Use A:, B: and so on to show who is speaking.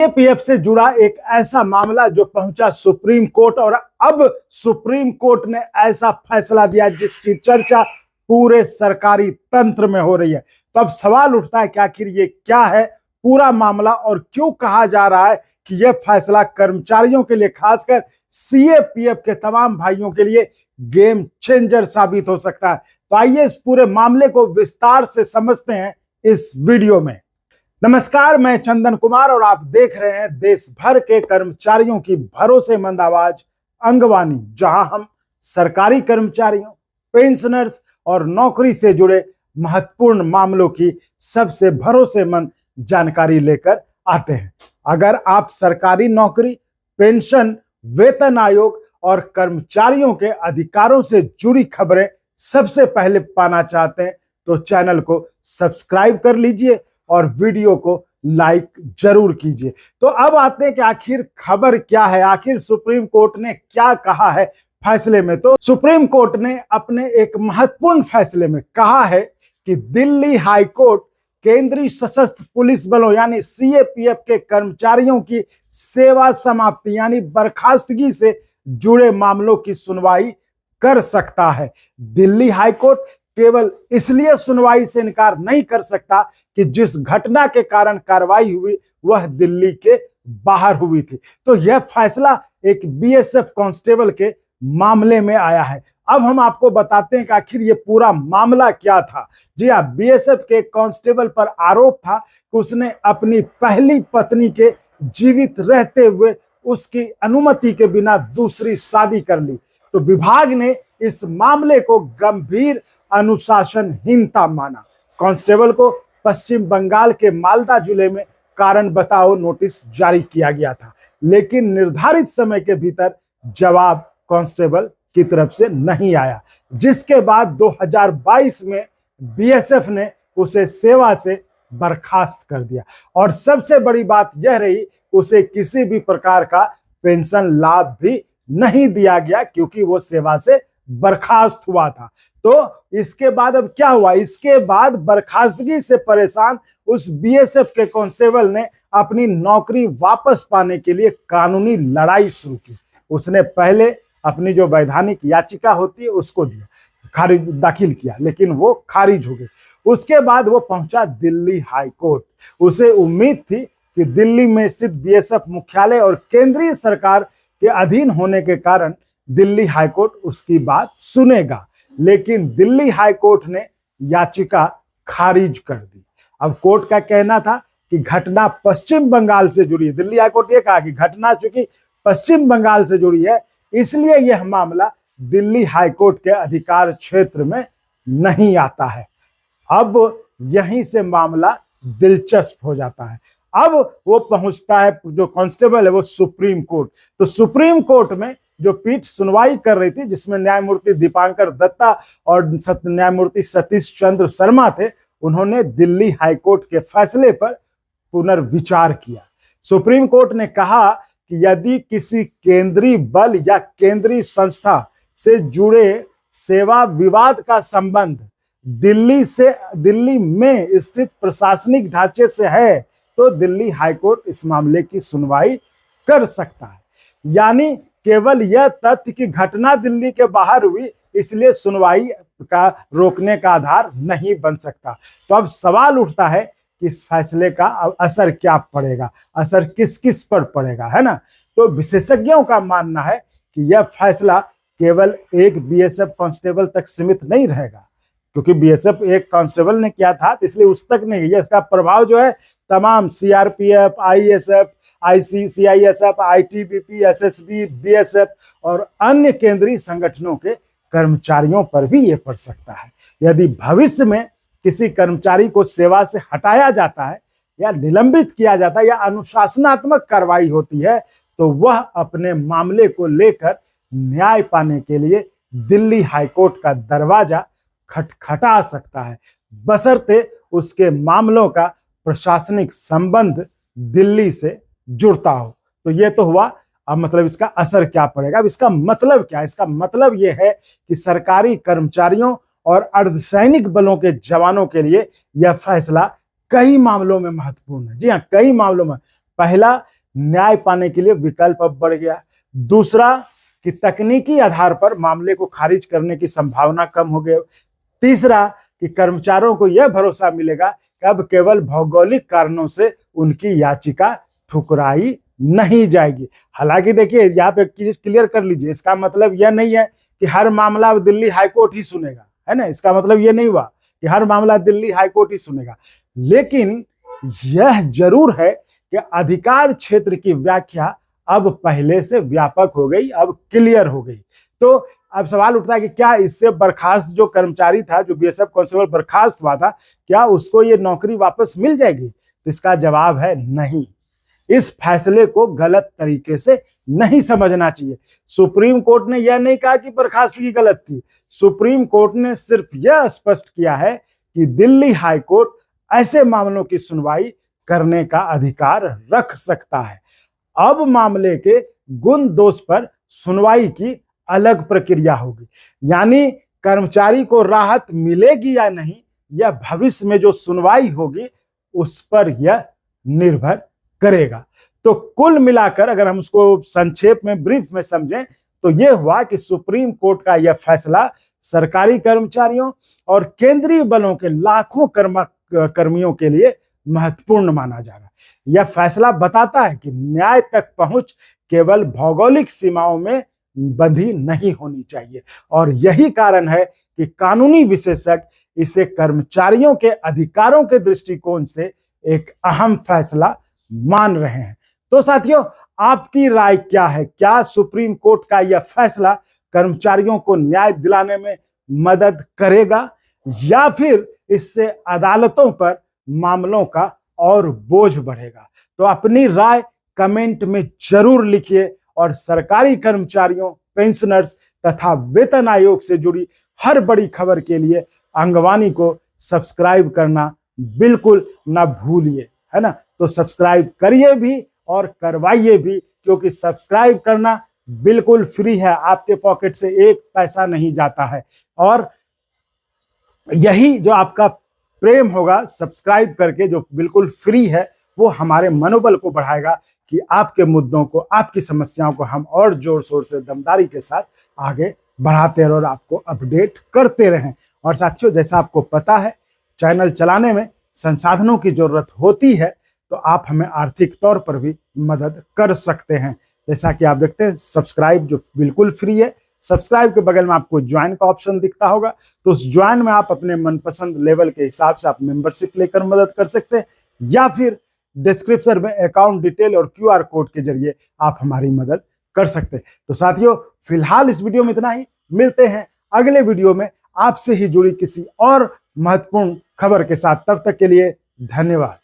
A: CAPF से जुड़ा एक ऐसा मामला जो पहुंचा सुप्रीम कोर्ट और अब सुप्रीम कोर्ट ने ऐसा फैसला दिया जिसकी चर्चा पूरे सरकारी तंत्र में हो रही है। तो अब सवाल उठता है कि आखिर ये क्या है पूरा मामला और क्यों कहा जा रहा है कि यह फैसला कर्मचारियों के लिए, खासकर सीएपीएफ के तमाम भाइयों के लिए गेम चेंजर साबित हो सकता है। तो आइए इस पूरे मामले को विस्तार से समझते हैं इस वीडियो में। नमस्कार, मैं चंदन कुमार और आप देख रहे हैं देश भर के कर्मचारियों की भरोसेमंद आवाज अंगवानी, जहां हम सरकारी कर्मचारियों, पेंशनर्स और नौकरी से जुड़े महत्वपूर्ण मामलों की सबसे भरोसेमंद जानकारी लेकर आते हैं। अगर आप सरकारी नौकरी, पेंशन, वेतन आयोग और कर्मचारियों के अधिकारों से जुड़ी खबरें सबसे पहले पाना चाहते हैं तो चैनल को सब्सक्राइब कर लीजिए और वीडियो को लाइक जरूर कीजिए। तो अब आते हैं कि आखिर खबर क्या है, आखिर सुप्रीम कोर्ट ने क्या कहा है फैसले में। तो सुप्रीम कोर्ट ने अपने एक महत्वपूर्ण फैसले में कहा है कि दिल्ली हाई कोर्ट केंद्रीय सशस्त्र पुलिस बलों यानी सीएपीएफ के कर्मचारियों की सेवा समाप्ति यानी बर्खास्तगी से जुड़े मामलों की सुनवाई कर सकता है। दिल्ली हाई कोर्ट केवल इसलिए सुनवाई से इनकार नहीं कर सकता कि जिस घटना के कारण कार्रवाई हुई वह दिल्ली के बाहर हुई थी। तो यह फैसला एक बीएसएफ कांस्टेबल के मामले में आया है। अब हम आपको बताते हैं कि आखिर ये पूरा मामला क्या था। जी हाँ, बीएसएफ के कांस्टेबल पर आरोप था कि उसने अपनी पहली पत्नी के जीवित रहते हुए उसकी अनुमति के बिना दूसरी शादी कर ली। तो विभाग ने इस मामले को गंभीर अनुशासनहीनता माना। कांस्टेबल को पश्चिम बंगाल के मालदा जिले में कारण बताओ नोटिस जारी किया गया था, लेकिन निर्धारित समय के भीतर जवाब कांस्टेबल की तरफ से नहीं आया, जिसके बाद 2022 में बीएसएफ ने उसे सेवा से बर्खास्त कर दिया। और सबसे बड़ी बात यह रही, उसे किसी भी प्रकार का पेंशन लाभ भी नहीं दिया गया क्योंकि वो सेवा से बर्खास्त हुआ था। तो इसके बाद अब क्या हुआ, इसके बाद बर्खास्तगी से परेशान उस बीएसएफ के कांस्टेबल ने अपनी नौकरी वापस पाने के लिए कानूनी लड़ाई शुरू की। उसने पहले अपनी जो वैधानिक याचिका होती है उसको दिया, खारिज दाखिल किया, लेकिन वो खारिज हो गई। उसके बाद वो पहुंचा दिल्ली हाई कोर्ट। उसे उम्मीद थी कि दिल्ली में स्थित बीएसएफ मुख्यालय और केंद्रीय सरकार के अधीन होने के कारण दिल्ली हाई कोर्ट उसकी बात सुनेगा, लेकिन दिल्ली हाई कोर्ट ने याचिका खारिज कर दी। अब कोर्ट का कहना था कि घटना पश्चिम बंगाल से जुड़ी है। दिल्ली हाई कोर्ट ये कहा कि घटना चूंकि पश्चिम बंगाल से जुड़ी है इसलिए यह मामला दिल्ली हाई कोर्ट के अधिकार क्षेत्र में नहीं आता है। अब यहीं से मामला दिलचस्प हो जाता है। अब वो पहुंचता है, जो कांस्टेबल है वो सुप्रीम कोर्ट। तो सुप्रीम कोर्ट में जो पीठ सुनवाई कर रही थी, जिसमें न्यायमूर्ति दीपांकर दत्ता और न्यायमूर्ति सतीश चंद्र शर्मा थे, उन्होंने दिल्ली हाई कोर्ट के फैसले पर पुनर्विचार किया। सुप्रीम कोर्ट ने कहा कि यदि किसी केंद्रीय बल या केंद्रीय संस्था से जुड़े सेवा विवाद का संबंध दिल्ली में स्थित प्रशासनिक ढांचे से है तो दिल्ली हाई कोर्ट इस मामले की सुनवाई कर सकता है। यानी केवल यह तथ्य कि घटना दिल्ली के बाहर हुई इसलिए सुनवाई का रोकने का आधार नहीं बन सकता। तो अब सवाल उठता है कि इस फैसले का असर क्या पड़ेगा, असर किस किस पर पड़ेगा, है ना। तो विशेषज्ञों का मानना है कि यह फैसला केवल एक बीएसएफ कांस्टेबल तक सीमित नहीं रहेगा, क्योंकि बीएसएफ एक कांस्टेबल ने किया था इसलिए उस तक नहीं गया। इसका प्रभाव जो है तमाम CRPF, ISF, CISF, ITBP, SSB, BSF और अन्य केंद्रीय संगठनों के कर्मचारियों पर भी ये पड़ सकता है। यदि भविष्य में किसी कर्मचारी को सेवा से हटाया जाता है या निलंबित किया जाता है या अनुशासनात्मक कार्रवाई होती है तो वह अपने मामले को लेकर न्याय पाने के लिए दिल्ली हाई कोर्ट का दरवाजा खटखटा सकता है, बशर्ते उसके मामलों का प्रशासनिक संबंध दिल्ली से जुड़ता हो। तो ये तो हुआ। अब मतलब इसका असर क्या पड़ेगा, अब इसका मतलब क्या है? इसका मतलब यह है कि सरकारी कर्मचारियों और अर्धसैनिक बलों के जवानों के लिए यह फैसला कई मामलों में महत्वपूर्ण है। जी हाँ, कई मामलों में। पहला, न्याय पाने के लिए विकल्प अब बढ़ गया। दूसरा, कि तकनीकी आधार पर मामले को खारिज करने की संभावना कम हो गई। तीसरा, कि कर्मचारियों को यह भरोसा मिलेगा कि अब केवल भौगोलिक कारणों से उनकी याचिका ठुकराई नहीं जाएगी। हालांकि देखिए, यहाँ पे चीज क्लियर कर लीजिए, इसका मतलब यह नहीं है कि हर मामला दिल्ली हाईकोर्ट ही सुनेगा, है ना। इसका मतलब यह नहीं हुआ कि हर मामला दिल्ली हाईकोर्ट ही सुनेगा, लेकिन यह जरूर है कि अधिकार क्षेत्र की व्याख्या अब पहले से व्यापक हो गई, अब क्लियर हो गई। तो अब सवाल उठता है कि क्या इससे बर्खास्त जो कर्मचारी था, जो बीएसएफ कांस्टेबल बर्खास्त हुआ था, क्या उसको ये नौकरी वापस मिल जाएगी? तो इसका जवाब है नहीं। इस फैसले को गलत तरीके से नहीं समझना चाहिए। सुप्रीम कोर्ट ने यह नहीं कहा कि बर्खास्तगी गलत थी। सुप्रीम कोर्ट ने सिर्फ यह स्पष्ट किया है कि दिल्ली हाईकोर्ट ऐसे मामलों की सुनवाई करने का अधिकार रख सकता है। अब मामले के गुण दोष पर सुनवाई की अलग प्रक्रिया होगी, यानी कर्मचारी को राहत मिलेगी या नहीं, यह भविष्य में जो सुनवाई होगी उस पर यह निर्भर करेगा। तो कुल मिलाकर अगर हम उसको संक्षेप में, ब्रीफ में समझें, तो यह हुआ कि सुप्रीम कोर्ट का यह फैसला सरकारी कर्मचारियों और केंद्रीय बलों के लाखों कर्मियों के लिए महत्वपूर्ण माना जा रहा है। यह फैसला बताता है कि न्याय तक पहुंच केवल भौगोलिक सीमाओं में बंधी नहीं होनी चाहिए, और यही कारण है कि कानूनी विशेषज्ञ इसे कर्मचारियों के अधिकारों के दृष्टिकोण से एक अहम फैसला मान रहे हैं। तो साथियों, आपकी राय क्या है? क्या सुप्रीम कोर्ट का यह फैसला कर्मचारियों को न्याय दिलाने में मदद करेगा, या फिर इससे अदालतों पर मामलों का और बोझ बढ़ेगा? तो अपनी राय कमेंट में जरूर लिखिए, और सरकारी कर्मचारियों, पेंशनर्स तथा वेतन आयोग से जुड़ी हर बड़ी खबर के लिए अंगवानी को सब्सक्राइब करना बिल्कुल ना भूलिए, है ना। तो सब्सक्राइब करिए भी और करवाइए भी, क्योंकि सब्सक्राइब करना बिल्कुल फ्री है, आपके पॉकेट से एक पैसा नहीं जाता है। और यही जो आपका प्रेम होगा सब्सक्राइब करके, जो बिल्कुल फ्री है, वो हमारे मनोबल को बढ़ाएगा कि आपके मुद्दों को, आपकी समस्याओं को हम और जोर शोर से, दमदारी के साथ आगे बढ़ाते रहें और आपको अपडेट करते रहें। और साथियों, जैसा आपको पता है, चैनल चलाने में संसाधनों की जरूरत होती है, तो आप हमें आर्थिक तौर पर भी मदद कर सकते हैं। जैसा कि आप देखते हैं, सब्सक्राइब जो बिल्कुल फ्री है, सब्सक्राइब के बगल में आपको ज्वाइन का ऑप्शन दिखता होगा, तो उस ज्वाइन में आप अपने मनपसंद लेवल के हिसाब से आप मेंबरशिप लेकर मदद कर सकते हैं, या फिर डिस्क्रिप्शन में अकाउंट डिटेल और क्यूआर कोड के जरिए आप हमारी मदद कर सकते हैं। तो साथियों, फिलहाल इस वीडियो में इतना ही। मिलते हैं अगले वीडियो में आपसे ही जुड़ी किसी और महत्वपूर्ण खबर के साथ। तब तक के लिए धन्यवाद।